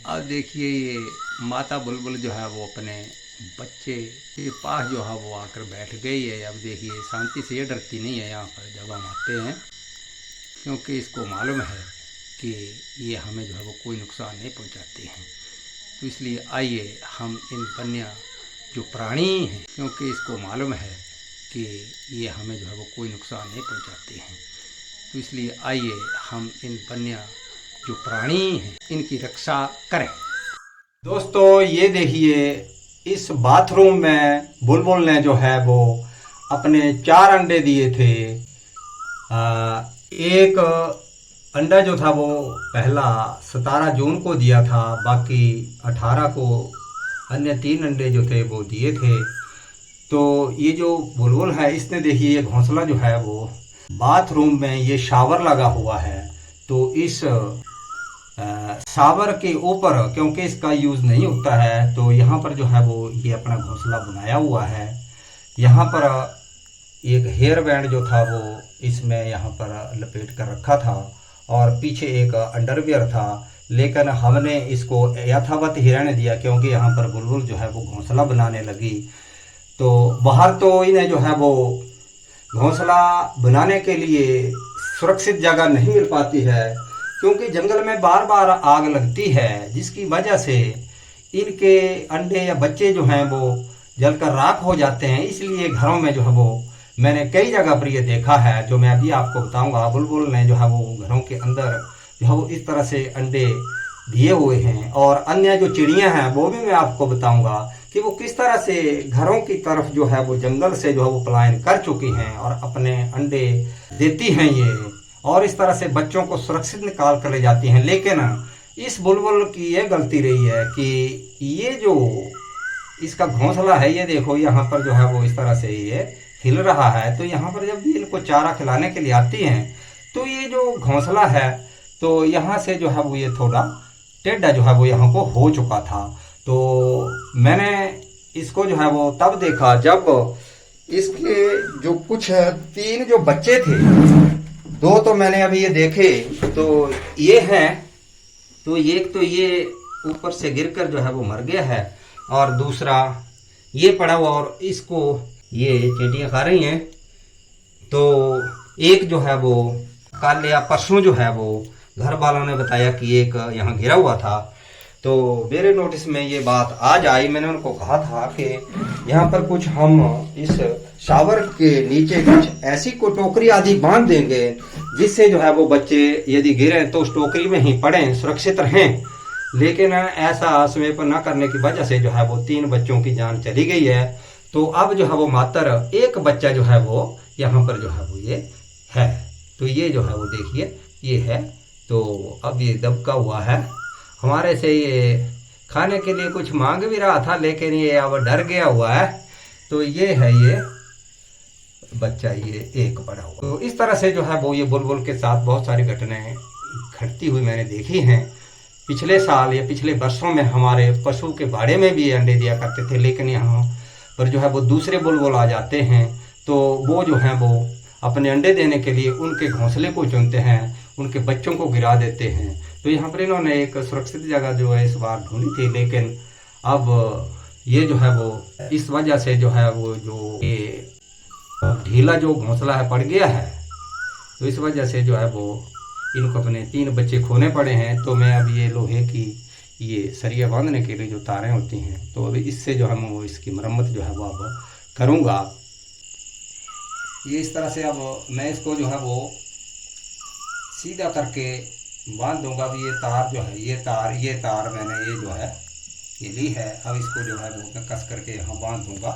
अब देखिए ये माता बुलबुल जो है वो अपने बच्चे के पास जो है वो आकर बैठ गई है। अब देखिए शांति से ये डरती नहीं है यहाँ पर जब हम आते हैं, क्योंकि इसको मालूम है कि ये हमें जो है वो कोई नुकसान नहीं पहुँचाती हैं। तो इसलिए आइए हम इन वन्य जो प्राणी हैं, क्योंकि इसको मालूम है कि ये हमें जो है वो कोई नुकसान नहीं पहुँचाते हैं, तो इसलिए आइए हम इन वन्य जो प्राणी हैं इनकी रक्षा करें। दोस्तों ये देखिए, इस बाथरूम में बुलबुल ने जो है वो अपने 4 अंडे दिए थे। एक अंडा जो था वो पहला 17 जून को दिया था, बाकी 18 को अन्य 3 अंडे जो थे वो दिए थे। तो ये जो बुलबुल है इसने देखिए ये घोंसला जो है वो बाथरूम में ये शावर लगा हुआ है। तो इस शावर के ऊपर क्योंकि इसका यूज़ नहीं होता है तो यहाँ पर जो है वो ये अपना घोंसला बनाया हुआ है। यहाँ पर एक हेयर बैंड जो था वो इसमें यहाँ पर लपेट कर रखा था और पीछे एक अंडरवियर था, लेकिन हमने इसको यथावत ही रहने दिया क्योंकि यहाँ पर बुलबुल जो है वो घोंसला बनाने लगी। तो बाहर तो इन्हें जो है वो घोंसला बनाने के लिए सुरक्षित जगह नहीं मिल पाती है, क्योंकि जंगल में बार बार आग लगती है, जिसकी वजह से इनके अंडे या बच्चे जो हैं वो जलकर राख हो जाते हैं। इसलिए घरों में जो है वो मैंने कई जगह पर ये देखा है, जो मैं अभी आपको बताऊंगा। बुलबुल ने जो है वो घरों के अंदर जो है वो इस तरह से अंडे दिए हुए हैं। और अन्य जो चिड़ियां हैं वो भी मैं आपको बताऊंगा कि वो किस तरह से घरों की तरफ जो है वो जंगल से जो है वो पलायन कर चुकी हैं और अपने अंडे देती हैं ये, और इस तरह से बच्चों को सुरक्षित निकाल कर ले जाती हैं। लेकिन इस बुलबुल की ये गलती रही है कि ये जो इसका घोंसला है, ये देखो यहाँ पर जो है वो इस तरह से ये हिल रहा है। तो यहाँ पर जब भी इनको चारा खिलाने के लिए आती हैं तो ये जो घोंसला है तो यहाँ से जो है वो ये थोड़ा टेढ़ा जो है वो यहाँ को हो चुका था। तो मैंने इसको जो है वो तब देखा जब इसके जो कुछ 3 जो बच्चे थे, 2 तो मैंने अभी ये देखे, तो ये हैं, तो एक तो ये ऊपर से गिरकर जो है वो मर गया है और दूसरा ये पड़ा हुआ और इसको ये चींटियां खा रही हैं। तो एक जो है वो कल या परसों जो है वो घर वालों ने बताया कि एक यहाँ गिरा हुआ था। तो मेरे नोटिस में ये बात आज आई। मैंने उनको कहा था कि यहाँ पर कुछ हम इस शावर के नीचे कुछ ऐसी को टोकरी आदि बांध देंगे जिससे जो है वो बच्चे यदि गिरे तो उस टोकरी में ही पड़ें, सुरक्षित रहें। लेकिन ऐसा समय पर न करने की वजह से जो है वो 3 बच्चों की जान चली गई है। तो अब जो है वो मात्र एक बच्चा जो है वो यहाँ पर जो है वो ये है। तो ये जो है वो देखिए ये है। तो अब ये दबका हुआ है, हमारे से ये खाने के लिए कुछ मांग भी रहा था, लेकिन ये अब डर गया हुआ है। तो ये है ये बच्चा, ये एक पड़ा हुआ। तो इस तरह से जो है वो ये बुलबुल के साथ बहुत सारी घटनाएं घटती हुई मैंने देखी हैं। पिछले साल या पिछले वर्षों में हमारे पशु के बाड़े में भी अंडे दिया करते थे, लेकिन यहाँ पर जो है वो दूसरे बुलबुल आ जाते हैं। तो वो जो हैं वो अपने अंडे देने के लिए उनके घोंसले को चुनते हैं, उनके बच्चों को गिरा देते हैं। तो यहाँ पर इन्होंने एक सुरक्षित जगह जो है इस बार ढूंढी थी, लेकिन अब ये जो है वो इस वजह से जो है वो जो ये ढीला जो घोंसला है पड़ गया है, तो इस वजह से जो है वो इनको अपने 3 बच्चे खोने पड़े हैं। तो मैं अब ये लोहे की ये सरिया बांधने के लिए जो तारें होती हैं, तो अभी इससे जो है वो इसकी मरम्मत जो है वो अब करूँगा। ये इस तरह से अब मैं इसको जो है वो सीधा करके बांध दूंगा। अब ये तार जो है ये तार मैंने ये जो है ये ली है। अब इसको जो है वो मैं कस करके यहाँ बांध दूंगा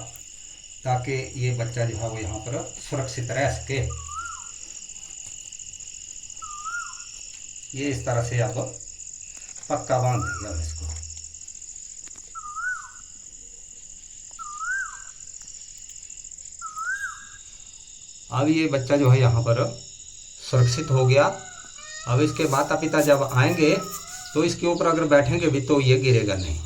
ताकि ये बच्चा जो है वो यहाँ पर सुरक्षित रह सके। ये इस तरह से अब पक्का बांध देंगे अब इसको। अब ये बच्चा जो है यहाँ पर सुरक्षित हो गया। अब इसके माता पिता जब आएंगे तो इसके ऊपर अगर बैठेंगे भी तो ये गिरेगा नहीं।